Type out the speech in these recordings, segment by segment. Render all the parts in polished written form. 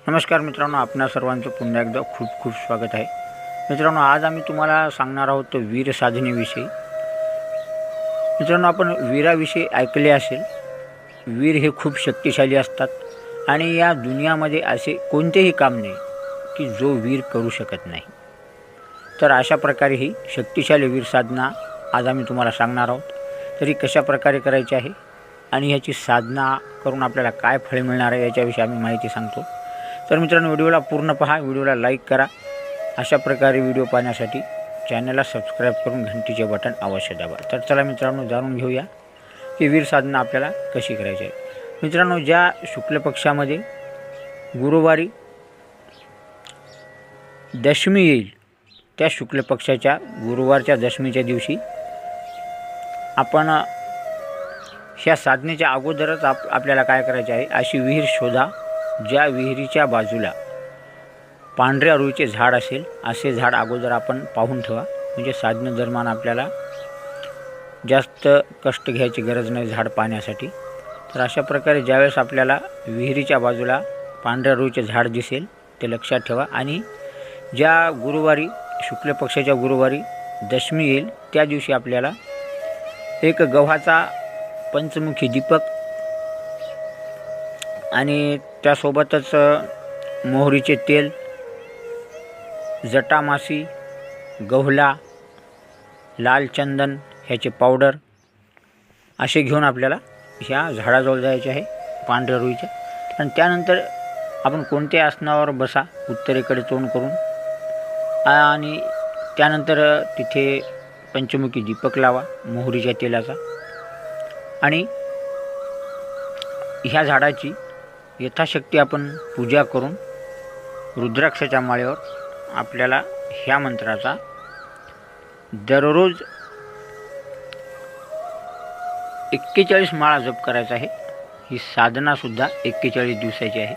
नमस्कार मित्रांनो, आपणा सर्वांचं पुन्हा एकदा खूप खूप स्वागत आहे. मित्रांनो, आज आम्ही तुम्हाला सांगणार आहोत वीर साधनेविषयी. मित्रांनो, आपण वीराविषयी ऐकले असेल. वीर हे खूप शक्तिशाली असतात आणि या दुनियामध्ये असे कोणतेही काम नाही की जो वीर करू शकत नाही. तर अशा प्रकारे ही शक्तिशाली वीर साधना आज आम्ही तुम्हाला सांगणार आहोत. तरी कशा प्रकारे करायची आहे आणि ह्याची साधना करून आपल्याला काय फळे मिळणार आहे याच्याविषयी आम्ही माहिती सांगतो. तर मित्रांनो, व्हिडिओला पूर्ण पहा, व्हिडिओला लाईक करा. अशा प्रकारे व्हिडिओ पाहण्यासाठी चॅनलला सबस्क्राईब करून घंटीचे बटन अवश्य दाबा. तर चला मित्रांनो, जाणून घेऊया की वीर साधना आपल्याला कशी करायची आहे. मित्रांनो, ज्या शुक्ल पक्षामध्ये गुरुवारी दशमी येईल त्या शुक्ल पक्षाच्या गुरुवारच्या दशमीच्या दिवशी आपण ह्या साधनेच्या अगोदरच आपल्याला काय करायचे आहे, अशी विहीर शोधा ज्या विहिरीच्या बाजूला पांढऱ्या रुईचे झाड असेल. असे झाड अगोदर आपण पाहून ठेवा, म्हणजे साधनेदरम्यान आपल्याला जास्त कष्ट घ्यायची गरज नाही झाड पाहण्यासाठी. तर अशा प्रकारे ज्यावेळेस आपल्याला विहिरीच्या बाजूला पांढऱ्या रुईचे झाड दिसेल ते लक्षात ठेवा. आणि ज्या गुरुवारी शुक्ल पक्षाच्या गुरुवारी दशमी येईल त्या दिवशी आपल्याला एक गव्हाचा पंचमुखी दीपक आणि त्यासोबतच मोहरीचे तेल, जटामासी, गव्हाला, लाल चंदन ह्याचे पावडर असे घेऊन आपल्याला ह्या झाडाजवळ जायचे आहे पांढऱ्या रुईच्या. आणि त्यानंतर आपण कोणत्याही आसनावर बसा उत्तरेकडे तोंड करून, आणि त्यानंतर तिथे पंचमुखी दीपक लावा मोहरीच्या तेलाचा. आणि ह्या झाडाची यथाशक्ती आपण पूजा करून रुद्राक्षाच्या माळेवर आपल्याला ह्या मंत्राचा दररोज 41 माळा जप करायचा आहे. ही साधनासुद्धा 41 दिवसाची आहे.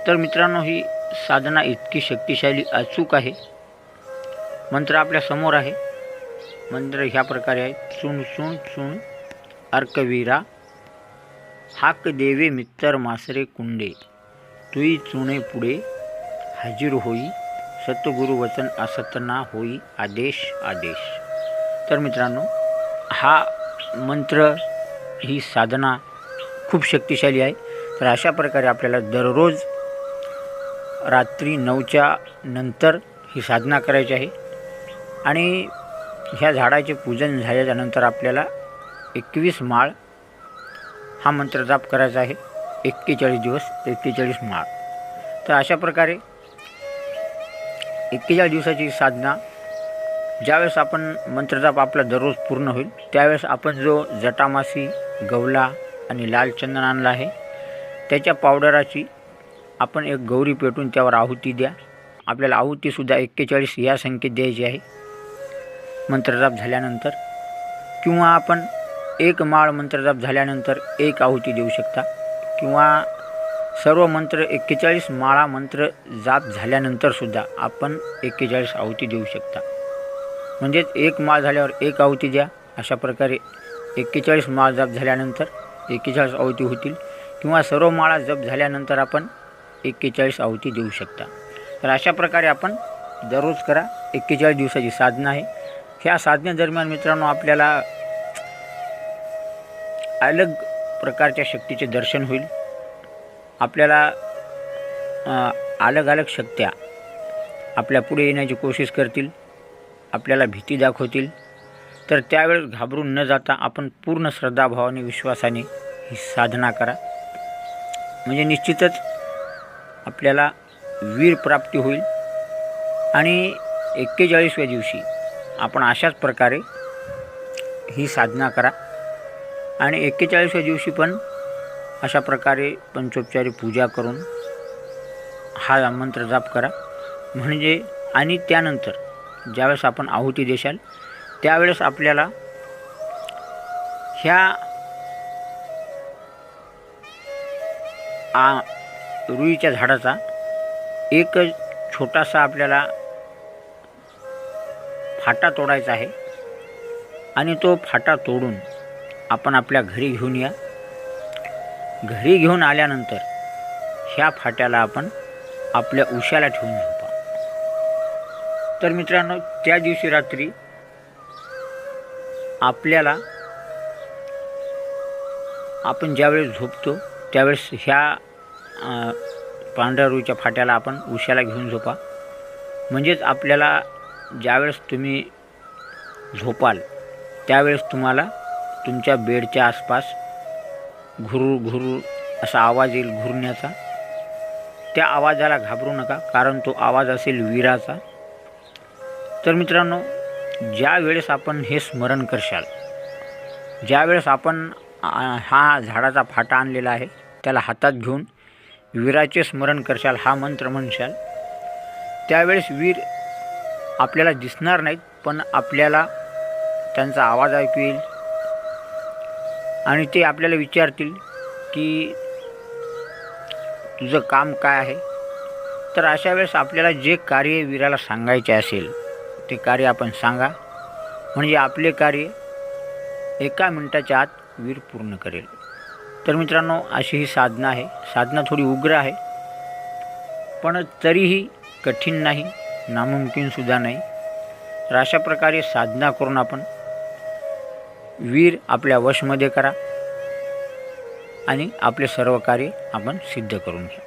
तर मित्रांनो, ही साधना इतकी शक्तिशाली अचूक आहे. मंत्र आपल्या समोर आहे. मंत्र ह्या प्रकारे आहे: चुन चुन चुन अर्कवीरा, हाक देवे मित्तर मासरे कुंडे, तुई चुणे पुढे हाजीर होई, सतगुरु वचन असत ना होई, आदेश आदेश. तर मित्रांनो, हा मंत्र, ही साधना खूप शक्तिशाली आहे. तर अशा प्रकारे आपल्याला दररोज रात्री 9च्या नंतर ही साधना करायची आहे. आणि ह्या झाडाचे पूजन झाल्यानंतर आपल्याला 21 माळ हा मंत्र जाप करायचा आहे. 41 दिवस 41 माळ. तर अशा प्रकारे 41 दिवसाची साधना, ज्यावेळेस आपण मंत्रजाप आपला दररोज पूर्ण होईल त्यावेळेस आपण जो जटामासी, गव्हाला आणि लाल चंदन आणला आहे त्याच्या पावडराची आपण एक गौरी पेटून त्यावर आहुती द्या. आपल्याला आहुतीसुद्धा 41 या संख्येत द्यायची आहे मंत्रजाप झाल्यानंतर. किंवा आपण एक माळ मंत्रजाप झाल्यानंतर एक आहुती देऊ शकता, किंवा सर्व मंत्र 41 माळा मंत्र जाप झाल्यानंतरसुद्धा आपण 41 आहुती देऊ शकता. म्हणजेच एक माळ झाल्यावर एक आहुती द्या. अशा प्रकारे 41 माळ जप झाल्यानंतर 41 आहुती होतील, किंवा सर्व माळा जप झाल्यानंतर आपण 41 आहुती देऊ शकता. तर अशा प्रकारे आपण दररोज करा. 41 दिवसाची साधना आहे. ह्या साधनेदरम्यान मित्रांनो, आपल्याला अलग प्रकारच्या शक्तीचे दर्शन होईल. आपल्याला अलग अलग शक्त्या आपल्या पुढे येण्याची कोशिश करतील, आपल्याला भीती दाखवतील. तर त्यावेळेस घाबरून न जाता आपण पूर्ण श्रद्धाभावाने, विश्वासाने ही साधना करा. म्हणजे निश्चितच आपल्याला वीर प्राप्ती होईल. आणि 41व्या दिवशी आपण अशाच प्रकारे ही साधना करा. आणि 41व्या दिवशी पण अशा प्रकारे पंचोपचारी पूजा करून हा मंत्र जाप करा. म्हणजे आणि त्यानंतर ज्यावेळेस आपण आहुती देशाल त्यावेळेस आपल्याला ह्या रुईच्या झाडाचा एक छोटासा आपल्याला फाटा तोडायचा आहे. आणि तो फाटा तोडून आपण आपल्या घरी घेऊन या. घरी घेऊन आल्यानंतर ह्या फाट्याला आपण आपल्या उशाला ठेवून झोपा. तर मित्रांनो, त्या दिवशी रात्री आपल्याला आपण ज्यावेळेस झोपतो त्यावेळेस ह्या पांढऱ्या रुईच्या फाट्याला आपण उशाला घेऊन झोपा. म्हणजेच आपल्याला ज्यावेळेस तुम्ही झोपाल त्यावेळेस तुम्हाला तुमच्या बेडच्या आसपास घुरू घुरू असा आवाज येईल घुरण्याचा. त्या आवाजाला घाबरू नका, कारण तो आवाज असेल वीराचा. तर मित्रांनो, ज्या वेळेस आपण हे स्मरण करशाल, ज्यावेळेस आपण हा झाडाचा फाटा आणलेला आहे त्याला हातात घेऊन वीराचे स्मरण करशाल, हा मंत्र म्हणशाल, त्यावेळेस वीर आपल्याला दिसणार नाहीत, पण आपल्याला त्यांचा आवाज ऐकू येईल आणि ते आपल्याला विचारतील की तुझं काम काय आहे. तर अशा वेळेस आपल्याला जे कार्य वीराला सांगायचे असेल ते कार्य आपण सांगा, म्हणजे आपले कार्य 1 मिनिटाच्या आत वीर पूर्ण करेल. तर मित्रांनो, अशी ही साधना आहे. साधना थोडी उग्र आहे, पण तरीही कठीण नाही, नामुमकिनसुद्धा नाही. तर अशा प्रकारे साधना करून आपण वीर आपल्या वशमध्ये करा आणि आपले सर्व कार्य आपण सिद्ध करून घ्या.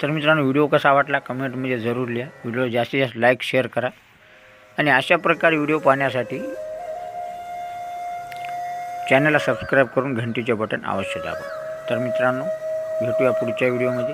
तर मित्रांनो, व्हिडिओ कसा वाटला कमेंटमध्ये जरूर लिहा. व्हिडिओ जास्तीत जास्त लाईक शेअर करा आणि अशा प्रकारे व्हिडिओ पाहण्यासाठी चॅनलला सबस्क्राईब करून घंटीचे बटन अवश्य दाबा. तर मित्रांनो, भेटूया पुढच्या व्हिडिओमध्ये.